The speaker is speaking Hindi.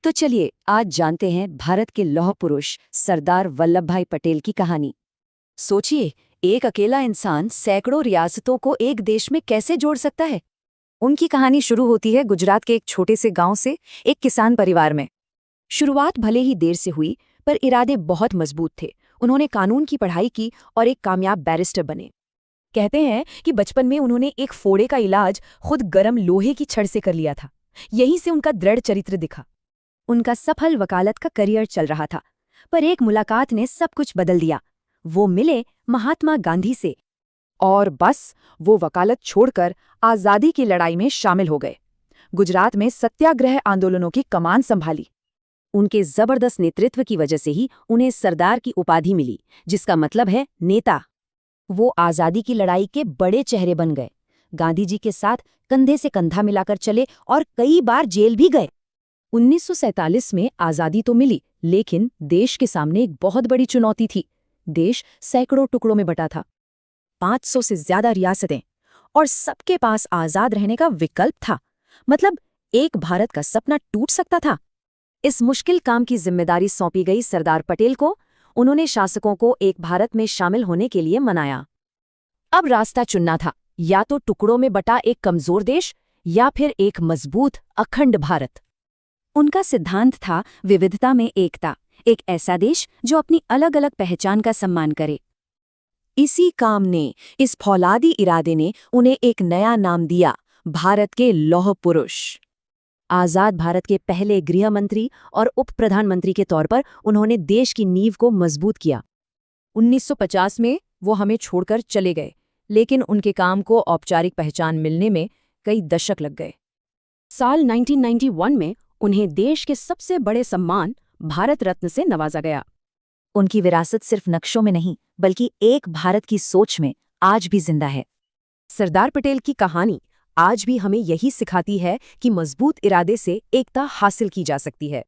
तो चलिए आज जानते हैं भारत के लौह पुरुष सरदार वल्लभ भाई पटेल की कहानी। सोचिए, एक अकेला इंसान सैकड़ों रियासतों को एक देश में कैसे जोड़ सकता है। उनकी कहानी शुरू होती है गुजरात के एक छोटे से गांव से, एक किसान परिवार में। शुरुआत भले ही देर से हुई, पर इरादे बहुत मजबूत थे। उन्होंने कानून की पढ़ाई की और एक कामयाब बैरिस्टर बने। कहते हैं कि बचपन में उन्होंने एक फोड़े का इलाज खुद गर्म लोहे की छड़ से कर लिया था। यहीं से उनका दृढ़ चरित्र दिखा। उनका सफल वकालत का करियर चल रहा था, पर एक मुलाकात ने सब कुछ बदल दिया। वो मिले महात्मा गांधी से और बस वो वकालत छोड़कर आज़ादी की लड़ाई में शामिल हो गए। गुजरात में सत्याग्रह आंदोलनों की कमान संभाली। उनके जबरदस्त नेतृत्व की वजह से ही उन्हें सरदार की उपाधि मिली, जिसका मतलब है नेता। वो आज़ादी की लड़ाई के बड़े चेहरे बन गए। गांधी जी के साथ कंधे से कंधा मिलाकर चले और कई बार जेल भी गए। 1947 में आज़ादी तो मिली, लेकिन देश के सामने एक बहुत बड़ी चुनौती थी। देश सैकड़ों टुकड़ों में बटा था, 500 से ज्यादा रियासतें, और सबके पास आज़ाद रहने का विकल्प था। मतलब एक भारत का सपना टूट सकता था। इस मुश्किल काम की जिम्मेदारी सौंपी गई सरदार पटेल को। उन्होंने शासकों को एक भारत में शामिल होने के लिए मनाया। अब रास्ता चुनना था, या तो टुकड़ों में बटा एक कमजोर देश, या फिर एक मजबूत अखंड भारत। उनका सिद्धांत था विविधता में एकता, एक ऐसा देश जो अपनी अलग अलग पहचान का सम्मान करे। इसी काम ने, इस फौलादी इरादे ने उन्हें एक नया नाम दिया, भारत के लौह पुरुष। आज़ाद भारत के पहले गृह मंत्री और उप प्रधानमंत्री के तौर पर उन्होंने देश की नींव को मजबूत किया। 1950 में वो हमें छोड़कर चले गए, लेकिन उनके काम को औपचारिक पहचान मिलने में कई दशक लग गए। साल 1991 में उन्हें देश के सबसे बड़े सम्मान भारत रत्न से नवाजा गया। उनकी विरासत सिर्फ नक्शों में नहीं, बल्कि एक भारत की सोच में आज भी जिंदा है। सरदार पटेल की कहानी आज भी हमें यही सिखाती है कि मजबूत इरादे से एकता हासिल की जा सकती है।